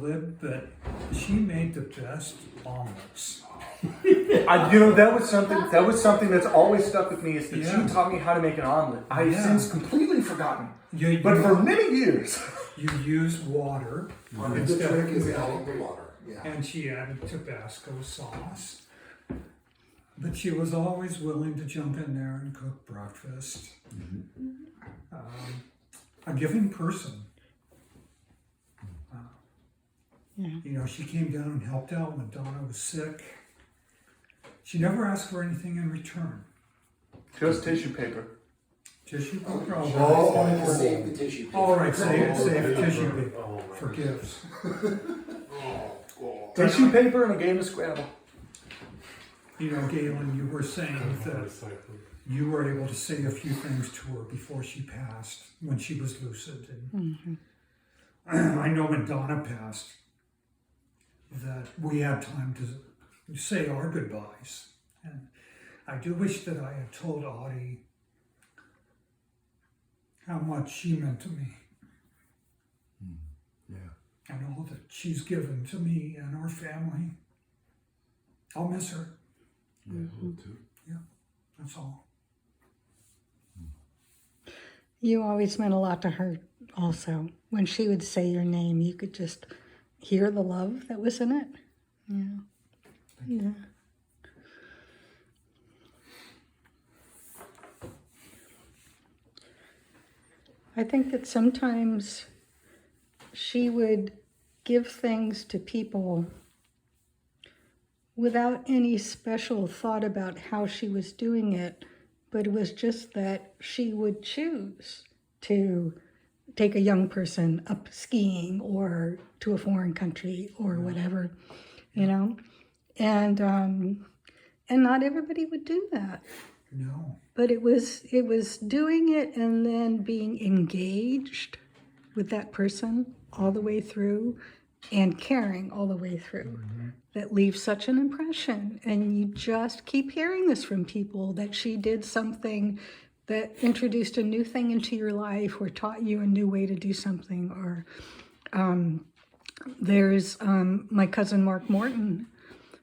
glib, but she made the best omelets. That was something that's always stuck with me is that Yeah. she taught me how to make an omelet. I've Yeah. since completely forgotten. You, But for many years. you use water The instead trick of is milk, adding the water. Yeah. and she added Tabasco sauce. But she was always willing to jump in there and cook breakfast. A giving person. You know, she came down and helped out when Donna was sick. She never asked for anything in return. Just tissue paper. Tissue paper. Save the tissue paper. All right, save tissue paper for gifts. Tissue paper and a game of Scrabble. You know, Galen, you were saying that you were able to say a few things to her before she passed, when she was lucid. And I know when Donna passed, that we had time to say our goodbyes. And I do wish that I had told Audie how much she meant to me. Yeah. And all that she's given to me and our family. I'll miss her. Yeah, me too. That's all. You always meant a lot to her also. When she would say your name, you could just hear the love that was in it. Yeah. I think that sometimes she would give things to people without any special thought about how she was doing it, but it was just that she would choose to take a young person up skiing or to a foreign country or whatever, you know, and not everybody would do that. No. But it was doing it and then being engaged with that person all the way through and caring all the way through that leaves such an impression. And you just keep hearing this from people, that she did something that introduced a new thing into your life or taught you a new way to do something. Or there's my cousin Mark Morton,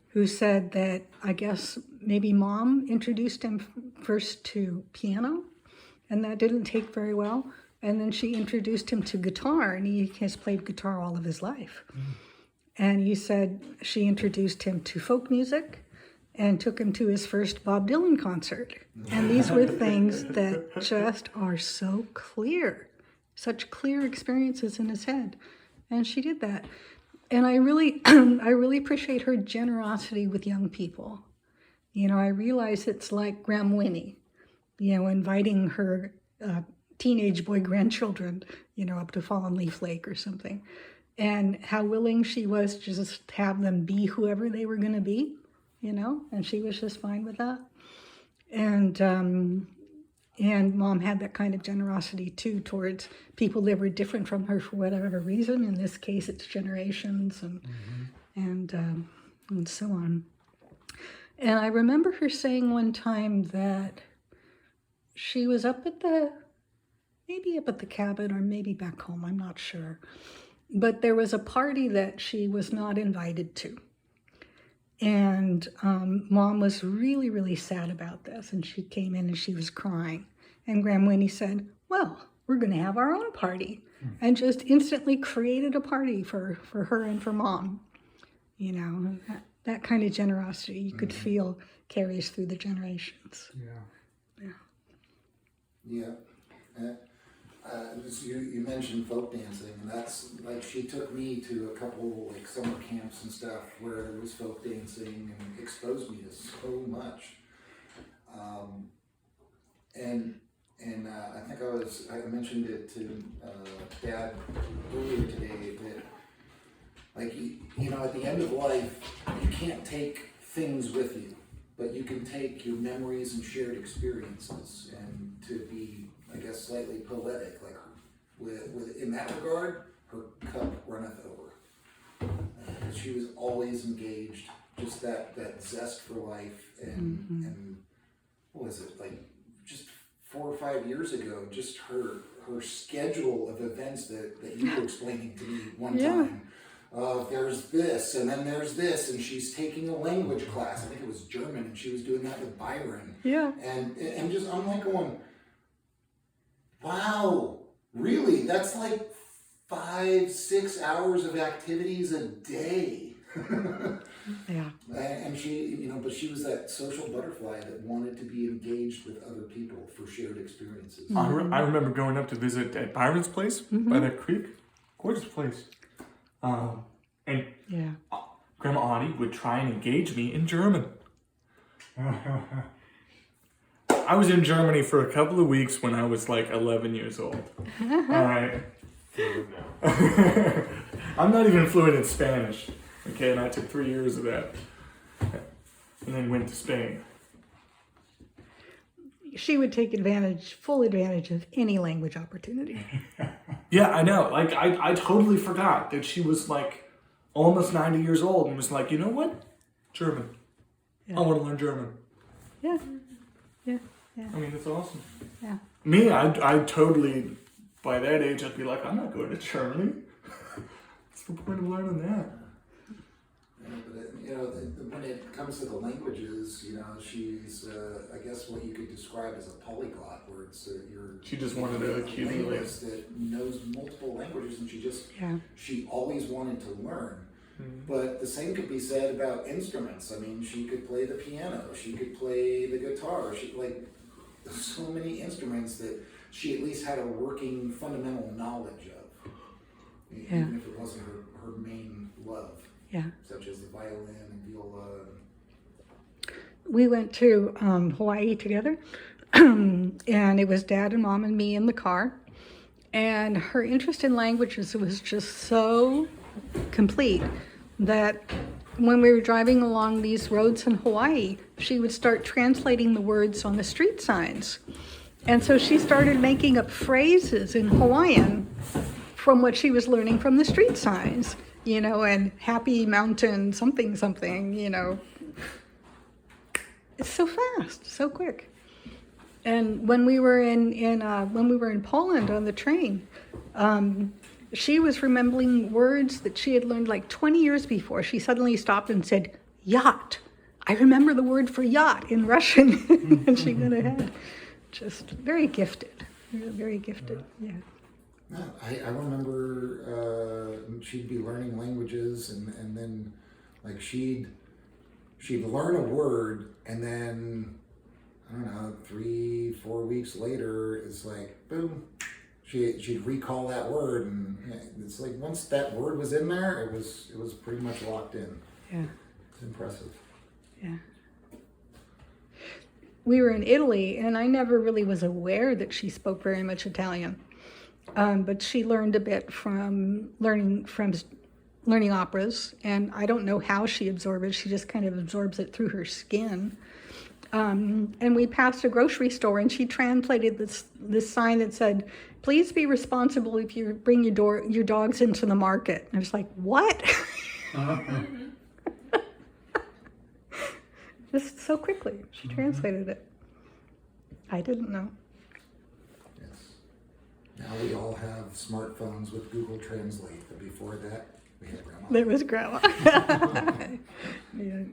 who said that I guess maybe mom introduced him first to piano, and that didn't take very well. And then she introduced him to guitar, and he has played guitar all of his life. And he said she introduced him to folk music and took him to his first Bob Dylan concert. And these were things that just are so clear, such clear experiences in his head. And she did that. And I really appreciate her generosity with young people. You know, I realize it's like Graham Winnie, you know, inviting her teenage boy grandchildren, you know, up to Fallen Leaf Lake or something, and how willing she was to just have them be whoever they were going to be, you know, and she was just fine with that. And mom had that kind of generosity too towards people that were different from her for whatever reason. In this case, it's generations and so on. And I remember her saying one time that she was maybe up at the cabin or maybe back home, I'm not sure. But there was a party that she was not invited to. And mom was really, really sad about this. And she came in and she was crying. And Graham Winnie said, well, we're going to have our own party. And just instantly created a party for her and for mom. You know, that kind of generosity you could feel carries through the generations. Yeah. You mentioned folk dancing, and that's like she took me to a couple like summer camps and stuff where there was folk dancing and exposed me to so much. And I think I mentioned it to Dad earlier today that like you know, at the end of life you can't take things with you, but you can take your memories and shared experiences. And to be, I guess, slightly poetic, like with in that regard, her cup runneth over. She was always engaged, just that zest for life, and what was it, like just 4 or 5 years ago, just her schedule of events that you were explaining to me one time. there's this, and then there's this, and she's taking a language class. I think it was German, and she was doing that with Byron. Yeah. And I'm like going, wow, really? That's like 5-6 hours of activities a day. Yeah. And she, but she was that social butterfly that wanted to be engaged with other people for shared experiences. I remember going up to visit at Byron's place by that creek. Gorgeous place. And Yeah. Grandma Audie would try and engage me in German. I was in Germany for a couple of weeks when I was like 11 years old. All right. I'm not even fluent in Spanish. Okay, and I took 3 years of that. And then went to Spain. She would take full advantage of any language opportunity. Yeah, I know. Like, I totally forgot that she was like almost 90 years old and was like, you know what? German. Yeah. I want to learn German. Yeah. Yeah. Yeah. I mean, it's awesome. Yeah. Me, I totally, by that age, I'd be like, I'm not going to Germany. What's the point of learning that? Yeah, but when it comes to the languages, she's, I guess what you could describe as a polyglot, where it's She just wanted to accumulate. linguist that knows multiple languages, and she always wanted to learn. But the same could be said about instruments. I mean, she could play the piano, she could play the guitar, there's so many instruments that she at least had a working fundamental knowledge of, even if it wasn't her main love. Yeah. Such as the violin and viola. We went to Hawaii together, and it was Dad and Mom and me in the car. And her interest in languages was just so complete that when we were driving along these roads in Hawaii, she would start translating the words on the street signs. And so she started making up phrases in Hawaiian from what she was learning from the street signs. And happy mountain, something, It's so fast, so quick. And when we were in Poland on the train, she was remembering words that she had learned like 20 years before. She suddenly stopped and said, yacht. I remember the word for yacht in Russian. And she went ahead. Just very gifted, very gifted, yeah. No, I remember she'd be learning languages, and then like she'd learn a word, and then I don't know, 3-4 weeks later, it's like boom, she'd recall that word, and it's like once that word was in there, it was pretty much locked in. Yeah, it's impressive. Yeah. We were in Italy, and I never really was aware that she spoke very much Italian. But she learned a bit from learning operas, and I don't know how she absorbs it. She just kind of absorbs it through her skin. And we passed a grocery store, and she translated this sign that said, "Please be responsible if you bring your dogs into the market." And I was like, "What?" Just so quickly, she translated it. I didn't know. Now we all have smartphones with Google Translate, but before that, we had Grandma. There was Grandma. Yeah.